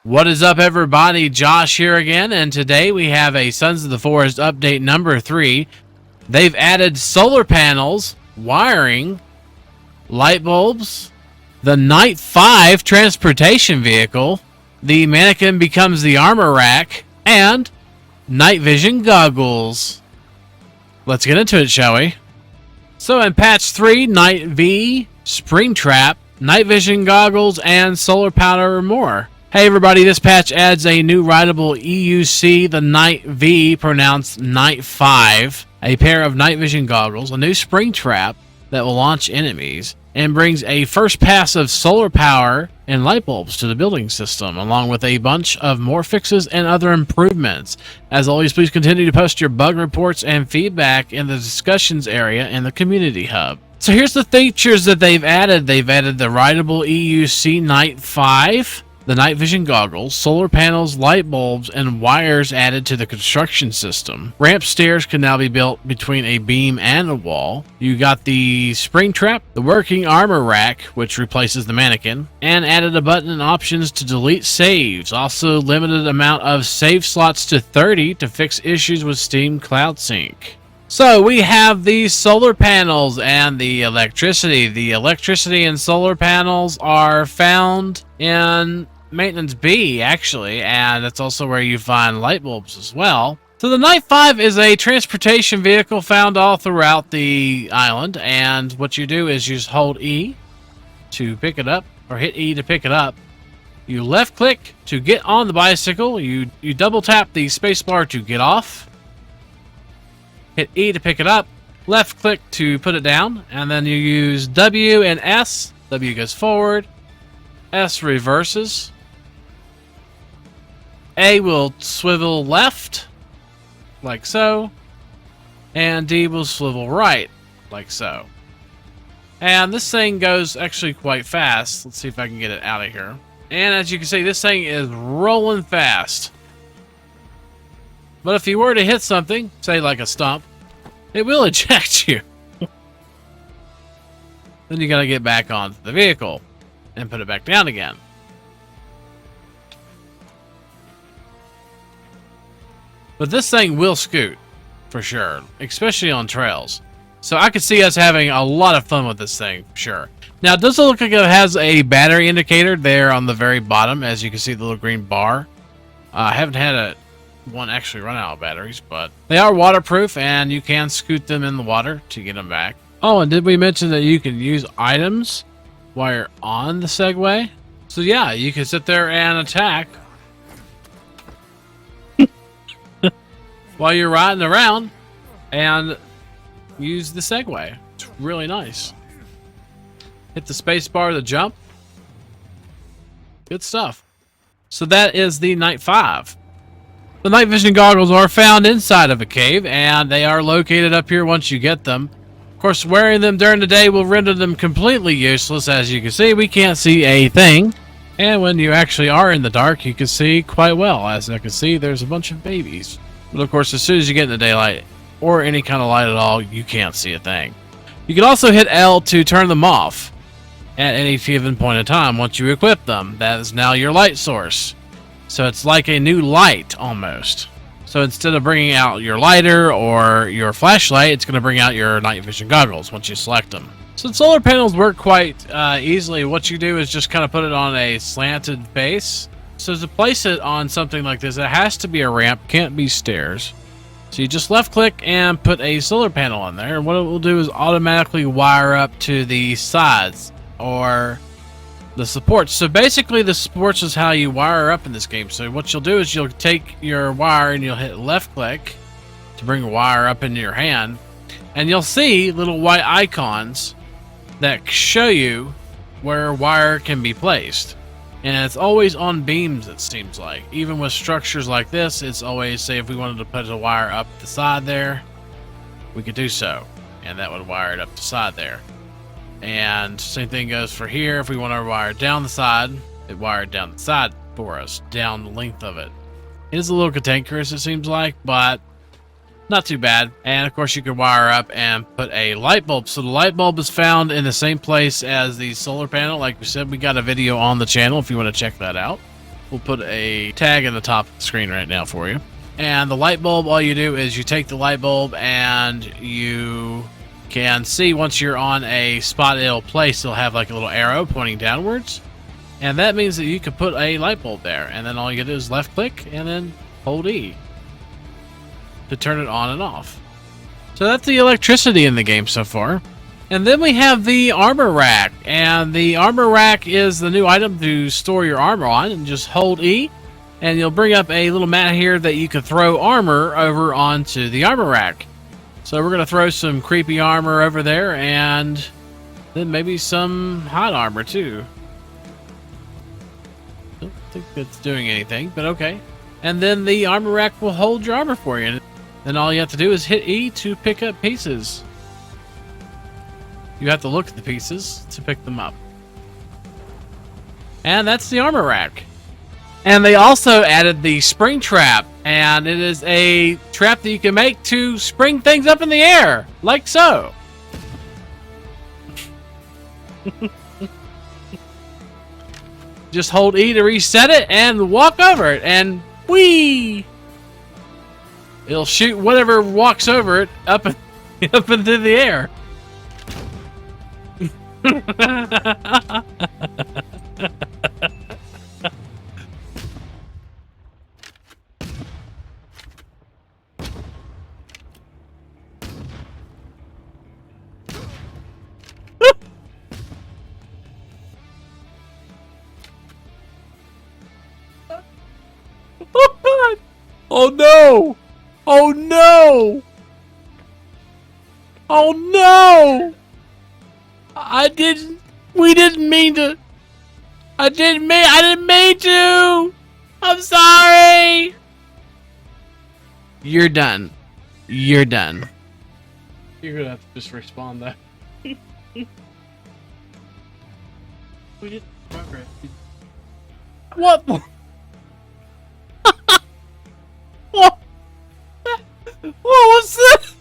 What is up, everybody? Josh here again, and today we have a Sons of the Forest update number 3. They've added solar panels, wiring, light bulbs, the Night 5 transportation vehicle, the mannequin becomes the armor rack, and night vision goggles. Let's get into it, shall we? So in patch 3, Night V, Springtrap, night vision goggles, and solar power and more. Hey everybody, this patch adds a new rideable EUC, the Night V, pronounced Night 5, a pair of night vision goggles, a new spring trap that will launch enemies, and brings a first pass of solar power and light bulbs to the building system, along with a bunch of more fixes and other improvements. As always, please continue to post your bug reports and feedback in the discussions area in the community hub. So here's the features that they've added. They've added the rideable EUC Night 5, the night vision goggles, solar panels, light bulbs, and wires added to the construction system. Ramp stairs can now be built between a beam and a wall. You got the spring trap, the working armor rack, which replaces the mannequin, and added a button and options to delete saves. Also limited amount of save slots to 30 to fix issues with Steam Cloud Sync. So we have the solar panels and the electricity. The electricity and solar panels are found in Maintenance B, actually, and that's also where you find light bulbs as well. So the Night 5 is a transportation vehicle found all throughout the island, and what you do is you just hold E to pick it up, or hit E to pick it up. You left click to get on the bicycle, you double tap the spacebar to get off, hit E to pick it up, left click to put it down, and then you use W and S. W goes forward, S reverses, A will swivel left, like so, and D will swivel right, like so. And this thing goes actually quite fast. Let's see if I can get it out of here. And as you can see, this thing is rolling fast. But if you were to hit something, say like a stump, it will eject you. Then you gotta get back onto the vehicle and put it back down again. But this thing will scoot, for sure, especially on trails. So I could see us having a lot of fun with this thing, for sure. Now, it does look like it has a battery indicator there on the very bottom, as you can see the little green bar. I haven't had one actually run out of batteries, but they are waterproof, and you can scoot them in the water to get them back. Oh, and did we mention that you can use items while you're on the Segway? So yeah, you can sit there and attack while you're riding around and use the Segway. It's really nice. Hit the space bar to jump. Good stuff. So that is the Night 5. The night vision goggles are found inside of a cave, and they are located up here once you get them. Of course, wearing them during the day will render them completely useless. As you can see, we can't see a thing. And when you actually are in the dark, you can see quite well. As I can see, there's a bunch of babies. But of course, as soon as you get in the daylight, or any kind of light at all, you can't see a thing. You can also hit L to turn them off at any given point in time once you equip them. That is now your light source. So it's like a new light, almost. So instead of bringing out your lighter or your flashlight, it's going to bring out your night vision goggles once you select them. So the solar panels work quite easily. What you do is just kind of put it on a slanted base. So to place it on something like this, it has to be a ramp, can't be stairs. So you just left click and put a solar panel on there. And what it will do is automatically wire up to the sides or the supports. So basically the supports is how you wire up in this game. So what you'll do is you'll take your wire and you'll hit left click to bring a wire up into your hand. And you'll see little white icons that show you where wire can be placed. And it's always on beams, it seems like. Even with structures like this, it's always, say if we wanted to put a wire up the side there, we could do so. And that would wire it up the side there. And same thing goes for here. If we want to wire it down the side, it wired down the side for us, down the length of it. It is a little cantankerous, it seems like, but not too bad. And of course you can wire up and put a light bulb. So the light bulb is found in the same place as the solar panel. Like we said, we got a video on the channel if you want to check that out. We'll put a tag in the top of the screen right now for you. And the light bulb, all you do is you take the light bulb and you can see once you're on a spot it'll place, it'll have like a little arrow pointing downwards. And that means that you can put a light bulb there. And then all you do is left click and then hold E to turn it on and off. So that's the electricity in the game so far. And then we have the armor rack. And the armor rack is the new item to store your armor on. And just hold E and you'll bring up a little mat here that you can throw armor over onto the armor rack. So we're going to throw some creepy armor over there and then maybe some hot armor too. Don't think that's doing anything, but okay. And then the armor rack will hold your armor for you. And then all you have to do is hit E to pick up pieces. You have to look at the pieces to pick them up. And that's the armor rack. And they also added the spring trap, and it is a trap that you can make to spring things up in the air, like so. Just hold E to reset it and walk over it, and whee! It'll shoot whatever walks over it up into the air. Oh no! Oh no! Oh no! We didn't mean to. I didn't mean to! I'm sorry! You're done. You're done. You're gonna have to just respond though. We did progress. What? What was that?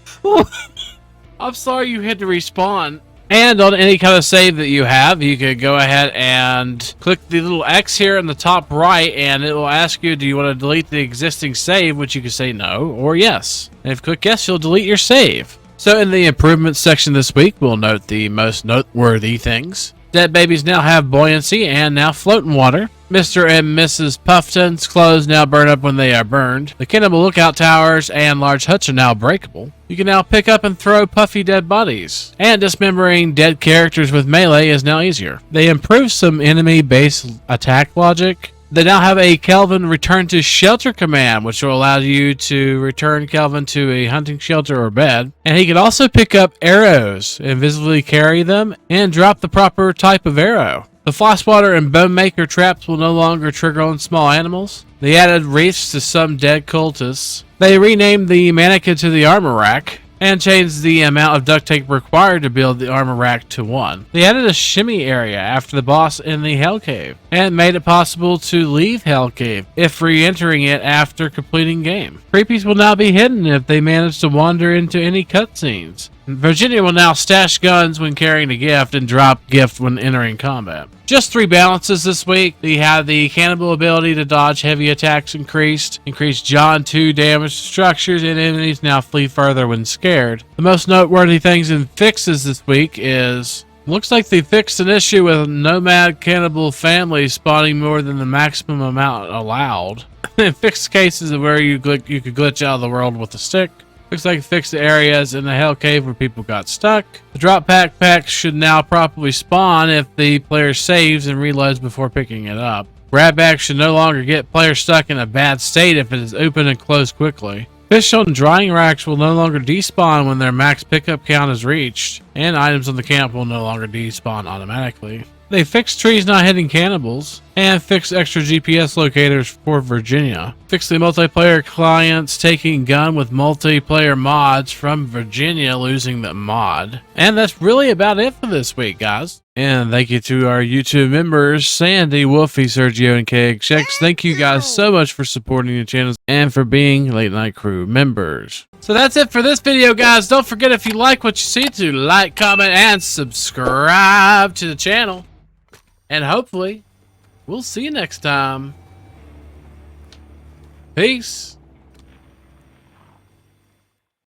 I'm sorry you had to respawn. And on any kind of save that you have, you could go ahead and click the little X here in the top right, and it will ask you, do you want to delete the existing save, which you can say no or yes. And if you click yes, you'll delete your save. So in the improvements section this week, we'll note the most noteworthy things. Dead babies now have buoyancy and now float in water. Mr. and Mrs. Puffton's clothes now burn up when they are burned. The cannibal lookout towers and large huts are now breakable. You can now pick up and throw puffy dead bodies. And dismembering dead characters with melee is now easier. They improved some enemy-based attack logic. They now have a Kelvin return to shelter command, which will allow you to return Kelvin to a hunting shelter or bed. And he can also pick up arrows, invisibly carry them, and drop the proper type of arrow. The Flosswater and Bone Maker traps will no longer trigger on small animals. They added wreaths to some dead cultists. They renamed the mannequin to the armor rack, and changed the amount of duct tape required to build the armor rack to 1. They added a shimmy area after the boss in the Hell Cave, and made it possible to leave Hell Cave if re-entering it after completing game. Creepies will now be hidden if they manage to wander into any cutscenes. Virginia will now stash guns when carrying a gift and drop gift when entering combat. Just 3 balances this week. We have the cannibal ability to dodge heavy attacks increased John 2 damage to structures, and enemies now flee further when scared. The most noteworthy things in fixes this week is, looks like they fixed an issue with nomad cannibal families spawning more than the maximum amount allowed. In fixed cases of where you could glitch out of the world with a stick. Looks like it fixed the areas in the Hell Cave where people got stuck. The drop packs should now properly spawn if the player saves and reloads before picking it up. Grab bags should no longer get players stuck in a bad state if it is open and closed quickly. Fish on drying racks will no longer despawn when their max pickup count is reached, and items on the camp will no longer despawn automatically. They fixed trees not hitting cannibals, and fixed extra GPS locators for Virginia. Fixed the multiplayer clients taking gun with multiplayer mods from Virginia losing the mod. And that's really about it for this week, guys. And thank you to our YouTube members, Sandy, Wolfie, Sergio, and KXX. Thank you guys so much for supporting the channels and for being Late Night Crew members. So that's it for this video, guys. Don't forget, if you like what you see, to like, comment, and subscribe to the channel. And hopefully, we'll see you next time. Peace.